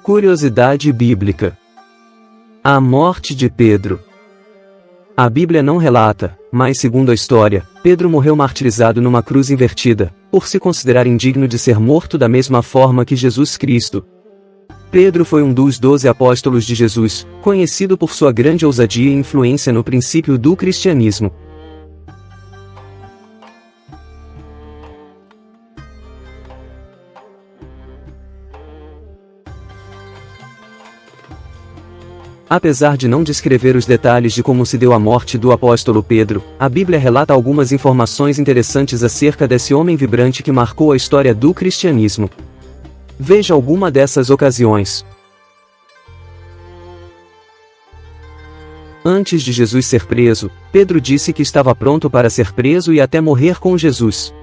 Curiosidade bíblica. A morte de Pedro. A Bíblia não relata, mas segundo a história, Pedro morreu martirizado numa cruz invertida, por se considerar indigno de ser morto da mesma forma que Jesus Cristo. Pedro foi um dos 12 apóstolos de Jesus, conhecido por sua grande ousadia e influência no princípio do cristianismo. Apesar de não descrever os detalhes de como se deu a morte do apóstolo Pedro, a Bíblia relata algumas informações interessantes acerca desse homem vibrante que marcou a história do cristianismo. Veja alguma dessas ocasiões. Antes de Jesus ser preso, Pedro disse que estava pronto para ser preso e até morrer com Jesus.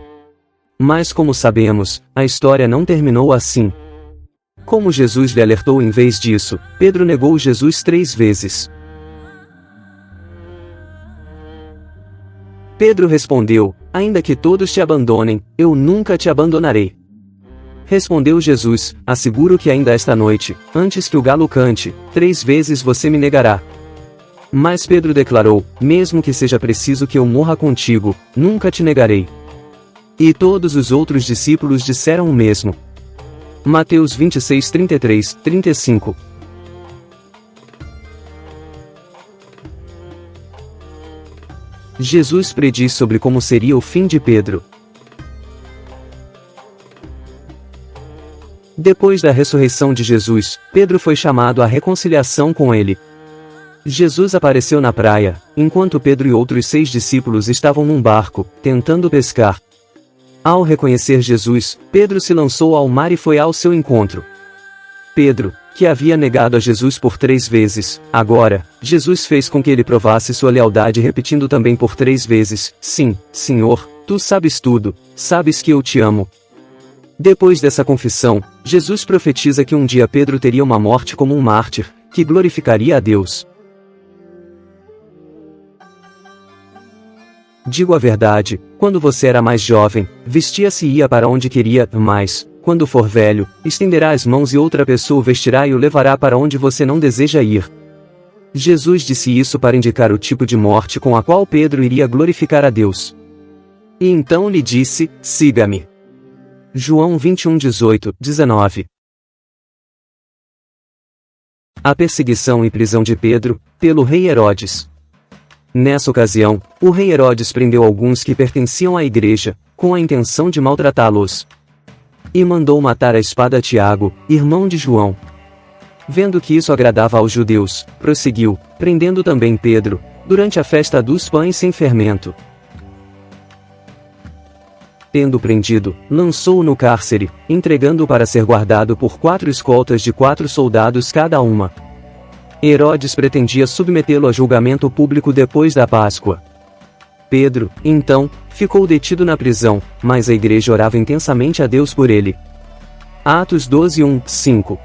Mas como sabemos, a história não terminou assim. Como Jesus lhe alertou em vez disso, Pedro negou Jesus 3 vezes. Pedro respondeu: ainda que todos te abandonem, eu nunca te abandonarei. Respondeu Jesus: asseguro que ainda esta noite, antes que o galo cante, 3 vezes você me negará. Mas Pedro declarou: mesmo que seja preciso que eu morra contigo, nunca te negarei. E todos os outros discípulos disseram o mesmo. Mateus 26, 33, 35. Jesus prediz sobre como seria o fim de Pedro. Depois da ressurreição de Jesus, Pedro foi chamado à reconciliação com ele. Jesus apareceu na praia, enquanto Pedro e outros 6 discípulos estavam num barco, tentando pescar. Ao reconhecer Jesus, Pedro se lançou ao mar e foi ao seu encontro. Pedro, que havia negado a Jesus por 3 vezes, agora, Jesus fez com que ele provasse sua lealdade repetindo também por 3 vezes: sim, Senhor, tu sabes tudo, sabes que eu te amo. Depois dessa confissão, Jesus profetiza que um dia Pedro teria uma morte como um mártir, que glorificaria a Deus. Digo a verdade, quando você era mais jovem, vestia-se e ia para onde queria, mas, quando for velho, estenderá as mãos e outra pessoa o vestirá e o levará para onde você não deseja ir. Jesus disse isso para indicar o tipo de morte com a qual Pedro iria glorificar a Deus. E então lhe disse: siga-me. João 21, 18, 19. A perseguição e prisão de Pedro, pelo rei Herodes. Nessa ocasião, o rei Herodes prendeu alguns que pertenciam à igreja, com a intenção de maltratá-los. E mandou matar à espada Tiago, irmão de João. Vendo que isso agradava aos judeus, prosseguiu, prendendo também Pedro, durante a festa dos pães sem fermento. Tendo prendido, lançou-o no cárcere, entregando-o para ser guardado por 4 escoltas de 4 soldados cada uma. Herodes pretendia submetê-lo a julgamento público depois da Páscoa. Pedro, então, ficou detido na prisão, mas a igreja orava intensamente a Deus por ele. Atos 12, 1, 5.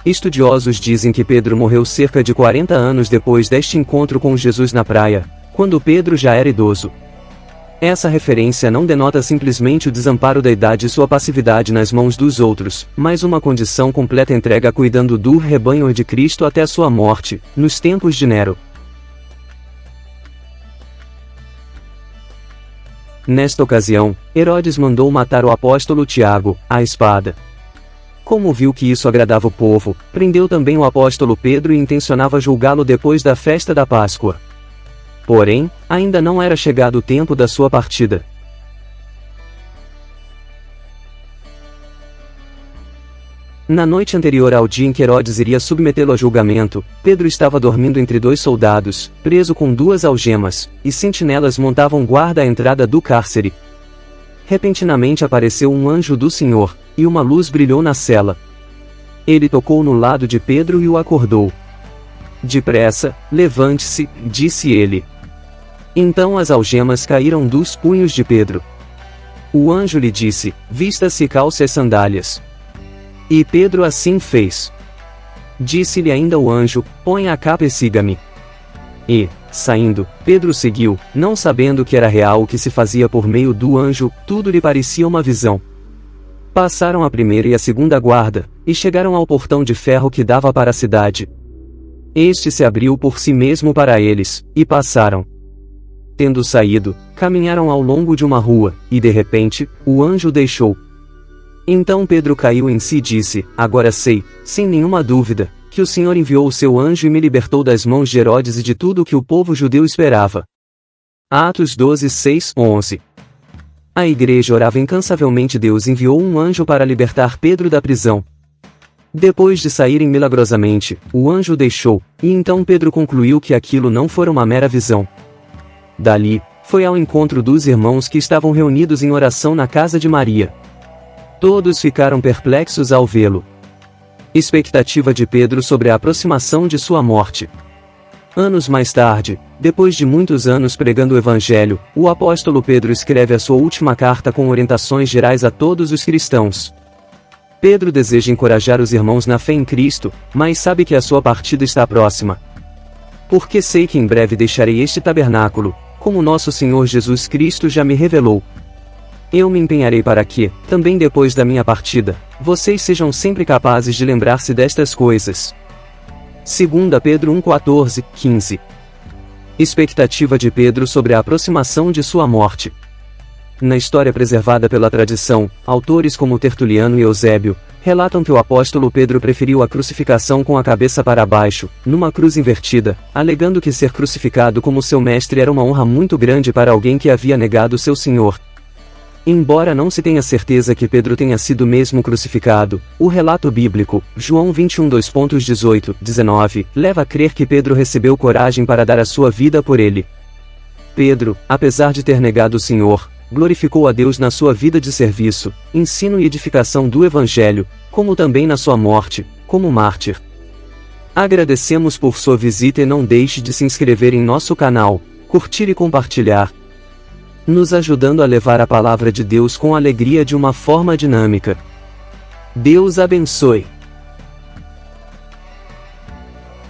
Estudiosos dizem que Pedro morreu cerca de 40 anos depois deste encontro com Jesus na praia, quando Pedro já era idoso. Essa referência não denota simplesmente o desamparo da idade e sua passividade nas mãos dos outros, mas uma condição completa entrega cuidando do rebanho de Cristo até sua morte, nos tempos de Nero. Nesta ocasião, Herodes mandou matar o apóstolo Tiago, à espada. Como viu que isso agradava o povo, prendeu também o apóstolo Pedro e intencionava julgá-lo depois da festa da Páscoa. Porém, ainda não era chegado o tempo da sua partida. Na noite anterior ao dia em que Herodes iria submetê-lo a julgamento, Pedro estava dormindo entre 2 soldados, preso com 2 algemas, e sentinelas montavam guarda à entrada do cárcere. Repentinamente apareceu um anjo do Senhor, e uma luz brilhou na cela. Ele tocou no lado de Pedro e o acordou. Depressa, levante-se, disse ele. Então as algemas caíram dos punhos de Pedro. O anjo lhe disse: vista-se e calce as sandálias. E Pedro assim fez. Disse-lhe ainda o anjo: põe a capa e siga-me. E, saindo, Pedro seguiu, não sabendo que era real o que se fazia por meio do anjo, tudo lhe parecia uma visão. Passaram a primeira e a segunda guarda, e chegaram ao portão de ferro que dava para a cidade. Este se abriu por si mesmo para eles, e passaram. Tendo saído, caminharam ao longo de uma rua, e de repente, o anjo deixou. Então Pedro caiu em si e disse: Agora sei, sem nenhuma dúvida, que o Senhor enviou o seu anjo e me libertou das mãos de Herodes e de tudo o que o povo judeu esperava. Atos 12, 6, 11. A igreja orava incansavelmente. Deus enviou um anjo para libertar Pedro da prisão. Depois de saírem milagrosamente, o anjo o deixou, e então Pedro concluiu que aquilo não fora uma mera visão. Dali, foi ao encontro dos irmãos que estavam reunidos em oração na casa de Maria. Todos ficaram perplexos ao vê-lo. Expectativa de Pedro sobre a aproximação de sua morte. Anos mais tarde, depois de muitos anos pregando o Evangelho, o apóstolo Pedro escreve a sua última carta com orientações gerais a todos os cristãos. Pedro deseja encorajar os irmãos na fé em Cristo, mas sabe que a sua partida está próxima. Porque sei que em breve deixarei este tabernáculo, como nosso Senhor Jesus Cristo já me revelou. Eu me empenharei para que, também depois da minha partida, vocês sejam sempre capazes de lembrar-se destas coisas. 2 Pedro 1, 14, 15. Expectativa de Pedro sobre a aproximação de sua morte. Na história preservada pela tradição, autores como Tertuliano e Eusébio relatam que o apóstolo Pedro preferiu a crucificação com a cabeça para baixo, numa cruz invertida, alegando que ser crucificado como seu mestre era uma honra muito grande para alguém que havia negado seu Senhor. Embora não se tenha certeza que Pedro tenha sido mesmo crucificado, o relato bíblico, João 21, 2.18, 19, leva a crer que Pedro recebeu coragem para dar a sua vida por ele. Pedro, apesar de ter negado o Senhor, glorificou a Deus na sua vida de serviço, ensino e edificação do Evangelho, como também na sua morte, como mártir. Agradecemos por sua visita e não deixe de se inscrever em nosso canal, curtir e compartilhar, nos ajudando a levar a palavra de Deus com alegria de uma forma dinâmica. Deus abençoe.